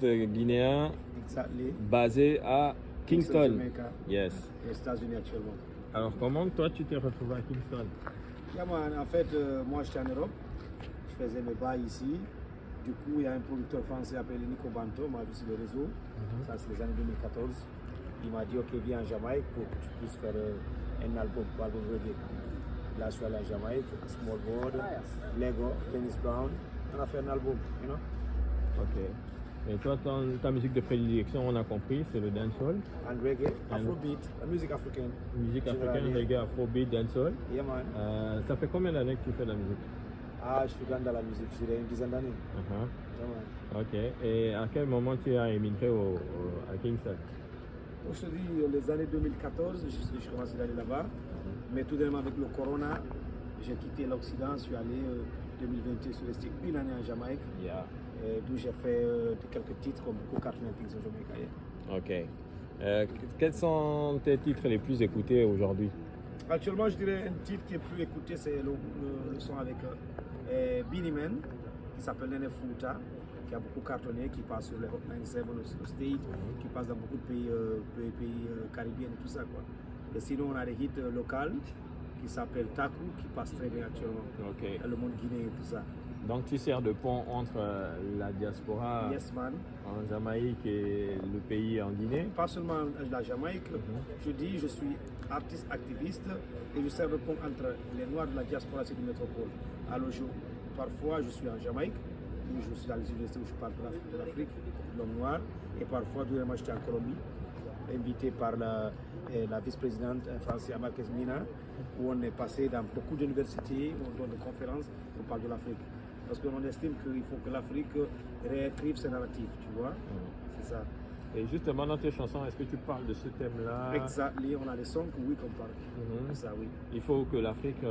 artiste guinéen Exactly. basé à Kingston. Jamaica. Yes. Et aux États-Unis actuellement. Alors comment toi tu t'es retrouvé à Kingston? Yeah, man, en fait, moi j'étais en Europe, je faisais mes bails ici. Du coup, il y a un producteur français appelé Nico Banto, m'a vu sur le réseau, ça c'est les années 2014. Il m'a dit, ok, viens en Jamaïque pour que tu puisses faire un album reggae. Là, je suis allé en Jamaïque, Small Board, Lego, Dennis Brown, on a fait un album, you know. Ok. Et toi, ta musique de prédilection, on a compris, c'est le dancehall. And reggae, Afrobeat, la musique africaine. Musique africaine, reggae, afrobeat, dancehall. Yeah, man. Ça fait combien d'années que tu fais de la musique? Ah, je suis dans la musique, je dirais une dizaine d'années. Yeah, man. Ok. Et à quel moment tu as émigré à Kingston? Je te dis, les années 2014, je commençais d'aller là-bas. Mais tout de même avec le corona, j'ai quitté l'Occident, je suis allé 2020, je suis resté une année en Jamaïque. Yeah. D'où j'ai fait quelques titres comme beaucoup Cartoon Things au Jamaïque. Ok. Quels sont tes titres les plus écoutés aujourd'hui? Actuellement, je dirais un titre qui est plus écouté, c'est le son avec Beenie Man, qui s'appelle Nene Fouta, qui a beaucoup cartonné, qui passe sur les Hot 97 au State, qui passe dans beaucoup de pays caribéens et tout ça, quoi. Et sinon, on a des hits locaux qui s'appellent Taku, qui passe très bien actuellement dans le monde guinéen et tout ça. Donc tu sers de pont entre la diaspora Yes, man. en Jamaïque et le pays en Guinée? Pas seulement la Jamaïque, je dis je suis artiste activiste et je sers de pont entre les Noirs de la diaspora et de métropole. Alors parfois je suis en Jamaïque, où je suis dans les universités où je parle de l'Afrique, de l'homme noir, et parfois moi j'étais en Colombie, invité par la vice-présidente française Marquez Mina, où on est passé dans beaucoup d'universités, où on donne des conférences, on parle de l'Afrique. Parce qu'on estime qu'il faut que l'Afrique réécrive ses narratifs, tu vois. C'est ça. Et justement, dans tes chansons, est-ce que tu parles de ce thème-là? Exactement, on a des sons que oui, qu'on parle. Ça, oui. Il faut que l'Afrique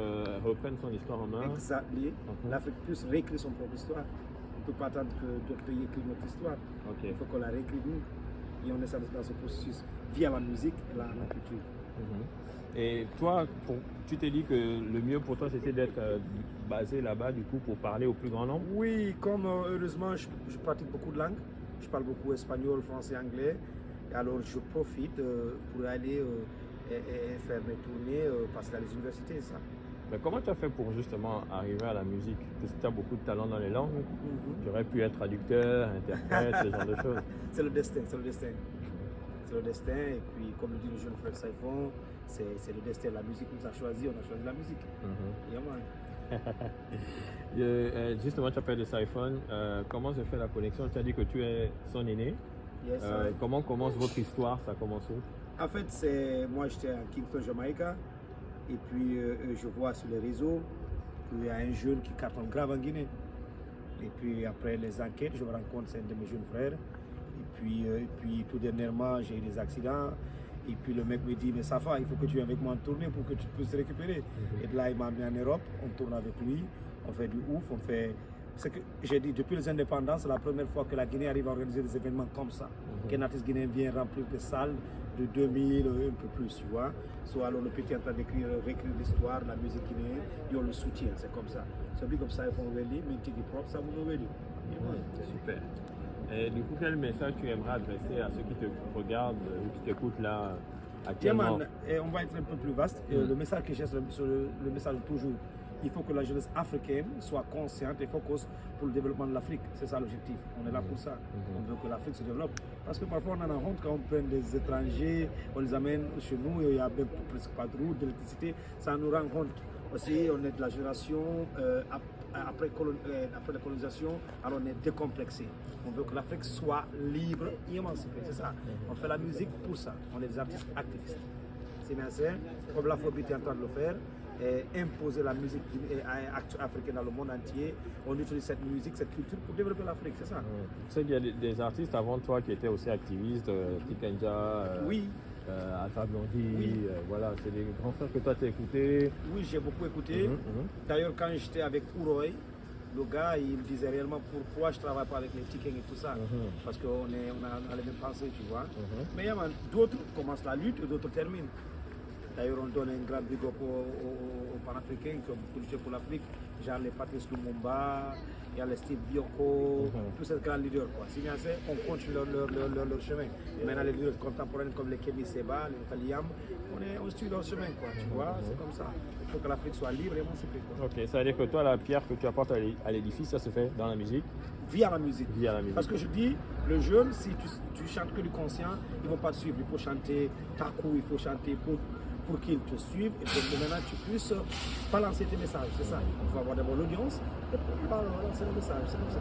reprenne son histoire en main. Exactement. L'Afrique puisse réécrire son propre histoire. On ne peut pas attendre que d'autres pays écrivent notre histoire. Il faut qu'on la réécrive nous. Et on est dans ce processus via la musique et la culture. Et toi, tu t'es dit que le mieux pour toi, c'était d'être basé là-bas, du coup, pour parler au plus grand nombre? Oui, comme heureusement, je pratique beaucoup de langues. Je parle beaucoup espagnol, français, anglais. Et alors, je profite pour aller faire mes tournées, passer dans les universités, ça. Mais comment tu as fait pour justement arriver à la musique? Parce que tu as beaucoup de talent dans les langues. Tu aurais pu être traducteur, interprète, ce genre de choses. C'est le destin, c'est le destin. C'est le destin, et puis comme le dit le jeune frère Saifon, c'est le destin, la musique nous a choisi, on a choisi la musique. Justement, tu as parlé de Saifon, comment se fait la connexion? Tu as dit que tu es son aîné. Yes, comment commence votre histoire? Ça commence où? En fait, moi j'étais à Kingston, Jamaïque, et puis je vois sur les réseaux qu'il y a un jeune qui cartonne grave en Guinée. Et puis après les enquêtes, je me rends compte que c'est un de mes jeunes frères. Et puis tout dernièrement, j'ai eu des accidents. Et puis le mec me dit, mais Safa, il faut que tu viennes avec moi en tournée pour que tu puisses te récupérer. Et de là, il m'a amené en Europe, on tourne avec lui, on fait du ouf, on fait... C'est que j'ai dit, depuis les indépendances, c'est la première fois que la Guinée arrive à organiser des événements comme ça. Qu'un artiste guinéen vient remplir des salles de 2000, un peu plus, tu vois. Alors le petit est en train réécrire l'histoire, la musique guinéenne, et on le soutient, c'est comme ça. C'est comme ça, il faut ouvrir, mais tu dis propre, ça vous ouvrir. C'est super. Et du coup, quel message tu aimerais adresser à ceux qui te regardent ou qui t'écoutent là actuellement? On va être un peu plus vaste. Le message que j'ai, c'est le message de toujours. Il faut que la jeunesse africaine soit consciente et focus pour le développement de l'Afrique. C'est ça l'objectif. On est là pour ça. On veut que l'Afrique se développe. Parce que parfois on en a honte quand on prend des étrangers, on les amène chez nous, il n'y a même presque pas de route, d'électricité. Ça nous rend compte. Aussi, on est de la génération après la colonisation, alors on est décomplexé. On veut que l'Afrique soit libre et émancipée. C'est ça. On fait la musique pour ça. On est des artistes activistes. C'est bien ça. Comme l'Afrobeat est en train de le faire. Imposer la musique africaine dans le monde entier. On utilise cette musique, cette culture pour développer l'Afrique, c'est ça. Tu sais qu'il y a des artistes avant toi qui étaient aussi activistes, Tikenja, Alpha Blondy, voilà, c'est des grands frères que toi tu as écoutés. Oui, j'ai beaucoup écouté. D'ailleurs, quand j'étais avec Ouroy, le gars, il me disait réellement pourquoi je ne travaille pas avec les Tikeng et tout ça. Parce qu'on a les mêmes pensées, tu vois. Mais d'autres commencent la lutte et d'autres terminent. D'ailleurs, on donne un grand big up aux panafricains qui ont beaucoup lutté pour l'Afrique, genre les Patrice Lumumba, il y a les Steve Bioko, tous ces grands leaders. Quoi. Si bien c'est, on continue leur chemin. Maintenant, les leaders contemporains comme les Kemi Seba, les Italiens, on suit leur chemin. Quoi, tu vois, c'est comme ça. Il faut que l'Afrique soit libre et émancipée. Ok, ça veut dire que toi, la pierre que tu apportes à l'édifice, ça se fait dans la musique? Via la musique. Via la musique. Parce que je dis, le jeune, si tu chantes que du conscient, ils ne vont pas te suivre. Il faut chanter takou, il faut chanter pour qu'ils te suivent et pour que maintenant tu puisses balancer tes messages. C'est ça. Il faut avoir d'abord l'audience et pour balancer les messages. C'est comme ça.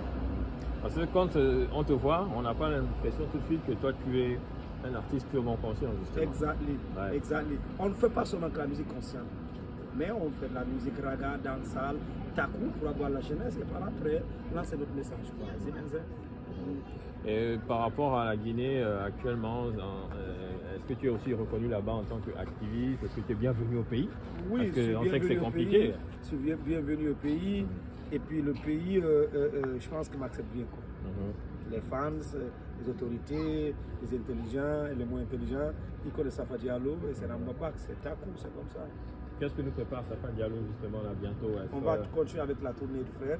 Parce que quand on te voit, on n'a pas l'impression tout de suite que toi, tu es un artiste purement conscient, justement. Exactly. On ne fait pas seulement que la musique consciente, mais on fait de la musique raga, dancehall, takou pour avoir la jeunesse et par après lancer notre message. C'est bien ça. Et par rapport à la Guinée actuellement, est-ce que tu es aussi reconnu là-bas en tant qu'activiste? Est-ce que tu es bienvenu au pays? Oui, parce qu'on sait que c'est compliqué. Je suis bienvenu au pays. Et puis le pays, je pense qu'il m'accepte bien. Quoi. Les fans, les autorités, les intelligents et les moins intelligents, ils connaissent Safa Diallo et c'est Ramba, c'est takou, c'est comme ça. Qu'est-ce que nous prépare Safa Diallo justement là bientôt? On va continuer avec la tournée du frère.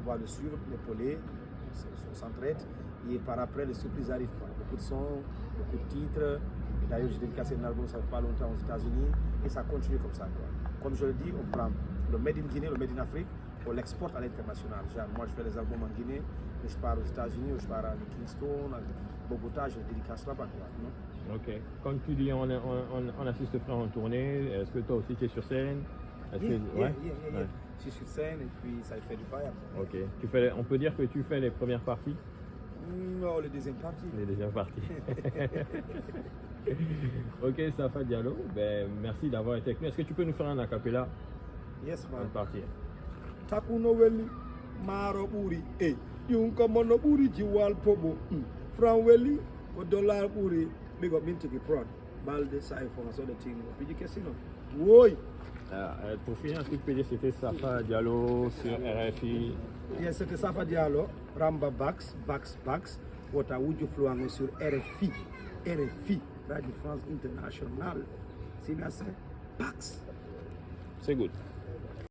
On va le suivre, l'épauler, on s'entraide. Et par après, les surprises arrivent. Quoi. Beaucoup de sons, beaucoup de titres. Et d'ailleurs, j'ai dédicacé un album, ça fait pas longtemps aux États-Unis. Et ça continue comme ça. Quoi. Comme je le dis, on prend le Made in Guinée, le Made in Afrique, on l'exporte à l'international. Moi, je fais des albums en Guinée, et je pars aux États-Unis, je pars à Kingston, à Bogota, je dédicace là-bas. Ok. Quand tu dis on assiste frère en tournée, est-ce que toi aussi tu es sur scène? Yeah. Je suis sur scène et puis ça fait du fire. Ok. On peut dire que tu fais les premières parties? Non, les deuxièmes parties. Les deuxièmes parties. Ok, Safa Diallo, merci d'avoir été avec nous. Est-ce que tu peux nous faire un acapella? Yes, man. Une partie. Takuno weli maro buri yunko mono buri jiwal pobo fran weli o dollar buri big up into the prod balde sai for so the thing puis qu'est-ce que oui. Pour finir, est-ce que tu peux dire c'était Safa Diallo sur RFI? Yes, c'était Safa Diallo, Ramba Bax, Wota Wuju Flouango sur RFI, Radio France Internationale. C'est bien ça, Bax. C'est good.